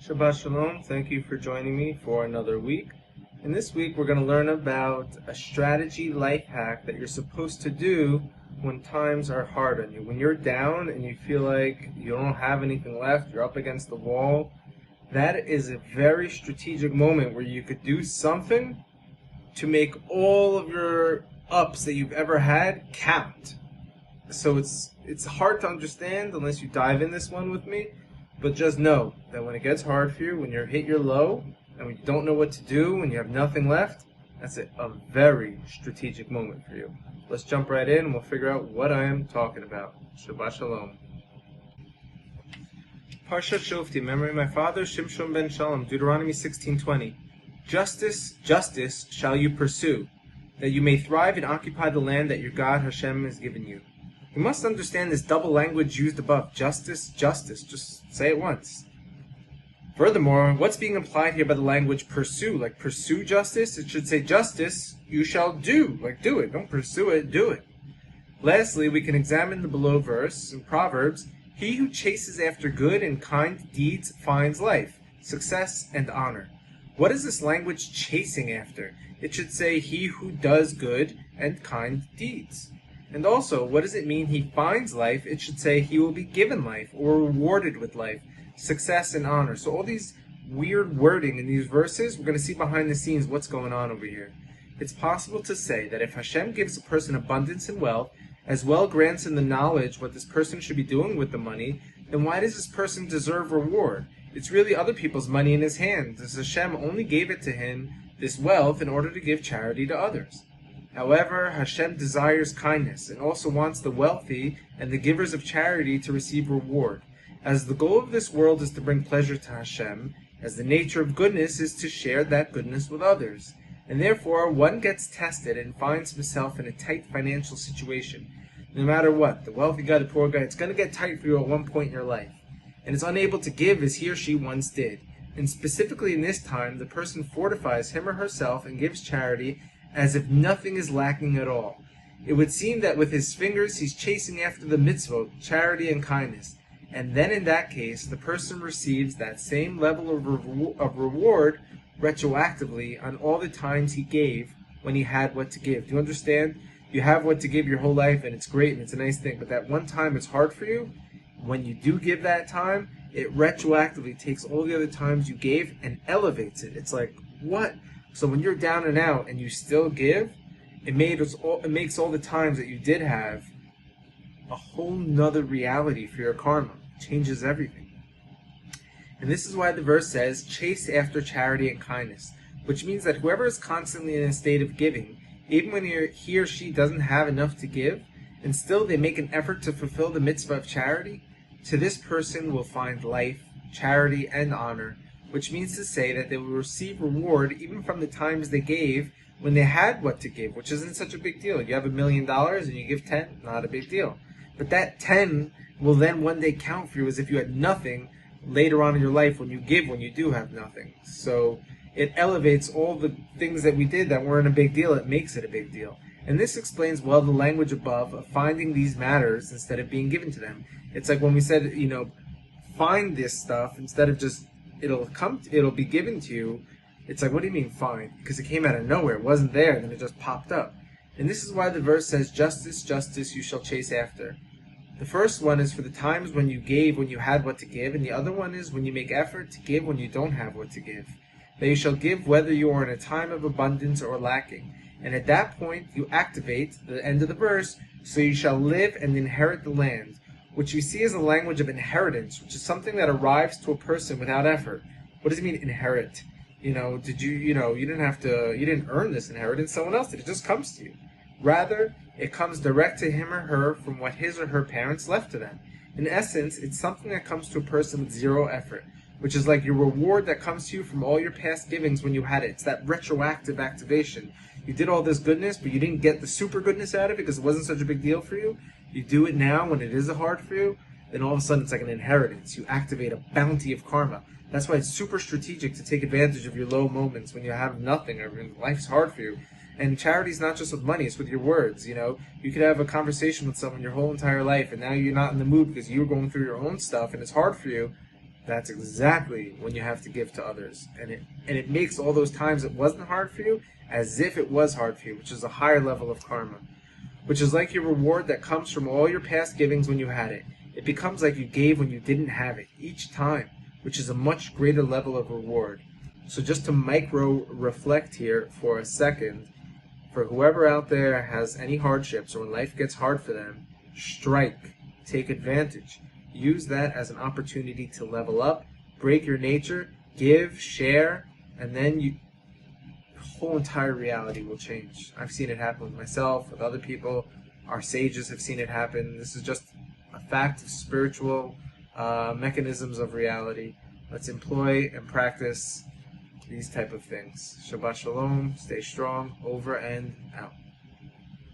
Shabbat Shalom. Thank you for joining me for another week. In this week, we're going to learn about a strategy life hack that you're supposed to do when times are hard on you. When you're down and you feel like you don't have anything left, you're up against the wall, that is a very strategic moment where you could do something to make all of your ups that you've ever had count. So it's hard to understand unless you dive in this one with me. But just know that when it gets hard for you, when you're hit your low, and when you don't know what to do, when you have nothing left, that's a very strategic moment for you. Let's jump right in and we'll figure out what I am talking about. Shabbat Shalom. Parshat Shoftim, memory of my father, Shimshon ben Shalom, Deuteronomy 16:20. Justice, justice shall you pursue, that you may thrive and occupy the land that your God Hashem has given you. You must understand this double language used above. Justice, justice. Just say it once. Furthermore, what's being implied here by the language pursue? Like pursue justice? It should say justice you shall do. Like do it. Don't pursue it, do it. Lastly, we can examine the below verse in Proverbs. He who chases after good and kind deeds finds life, success, and honor. What is this language chasing after? It should say he who does good and kind deeds. And also, what does it mean he finds life? It should say he will be given life or rewarded with life, success and honor. So all these weird wording in these verses, we're going to see behind the scenes what's going on over here. It's possible to say that if Hashem gives a person abundance and wealth, as well grants him the knowledge what this person should be doing with the money, then why does this person deserve reward? It's really other people's money in his hands, as Hashem only gave it to him, this wealth, in order to give charity to others. However, Hashem desires kindness and also wants the wealthy and the givers of charity to receive reward. As the goal of this world is to bring pleasure to Hashem, as the nature of goodness is to share that goodness with others. And therefore, one gets tested and finds himself in a tight financial situation. No matter what, the wealthy guy, the poor guy, it's going to get tight for you at one point in your life. And is unable to give as he or she once did. And specifically in this time, the person fortifies him or herself and gives charity as if nothing is lacking at all. It would seem that with his fingers he's chasing after the mitzvot, charity and kindness. And then in that case, the person receives that same level of reward retroactively on all the times he gave when he had what to give. Do you understand? You have what to give your whole life and it's great and it's a nice thing, but that one time it's hard for you. When you do give that time, it retroactively takes all the other times you gave and elevates it. It's like, what? So when you're down and out and you still give, it makes all the times that you did have a whole nother reality for your karma. It changes everything. And this is why the verse says, chase after charity and kindness, which means that whoever is constantly in a state of giving, even when he or she doesn't have enough to give, and still they make an effort to fulfill the mitzvah of charity, to this person will find life, charity, and honor, which means to say that they will receive reward even from the times they gave when they had what to give, which isn't such a big deal. You have $1 million and you give 10, not a big deal. But that 10 will then one day count for you as if you had nothing later on in your life when you give, when you do have nothing. So it elevates all the things that we did that weren't a big deal. It makes it a big deal. And this explains well the language above of finding these matters instead of being given to them. It's like when we said, find this stuff instead of just it'll be given to you. It's like, what do you mean find? Because it came out of nowhere. It wasn't there, then it just popped up. And this is why the verse says, justice, justice you shall chase after. The first one is for the times when you gave, when you had what to give, and the other one is when you make effort to give when you don't have what to give. That you shall give whether you are in a time of abundance or lacking. And at that point, you activate the end of the verse, so you shall live and inherit the land, which we see as a language of inheritance, which is something that arrives to a person without effort. What does it mean, inherit? You didn't earn this inheritance, someone else did. It just comes to you. Rather, it comes direct to him or her from what his or her parents left to them. In essence, it's something that comes to a person with zero effort, which is like your reward that comes to you from all your past givings when you had it. It's that retroactive activation. You did all this goodness, but you didn't get the super goodness out of it because it wasn't such a big deal for you. You do it now when it is hard for you, then all of a sudden it's like an inheritance. You activate a bounty of karma. That's why it's super strategic to take advantage of your low moments when you have nothing or when life's hard for you. And charity is not just with money, it's with your words, You could have a conversation with someone your whole entire life, and now you're not in the mood because you're going through your own stuff and it's hard for you. that's exactly when you have to give to others. And it makes all those times it wasn't hard for you as if it was hard for you, which is a higher level of karma, which is like your reward that comes from all your past givings when you had it. It becomes like you gave when you didn't have it each time, which is a much greater level of reward. So just to micro-reflect here for a second, for whoever out there has any hardships or when life gets hard for them, strike, take advantage. Use that as an opportunity to level up, break your nature, give, share, and then the whole entire reality will change. I've seen it happen with myself, with other people. Our sages have seen it happen. This is just a fact of spiritual mechanisms of reality. Let's employ and practice these type of things. Shabbat Shalom, stay strong, over and out.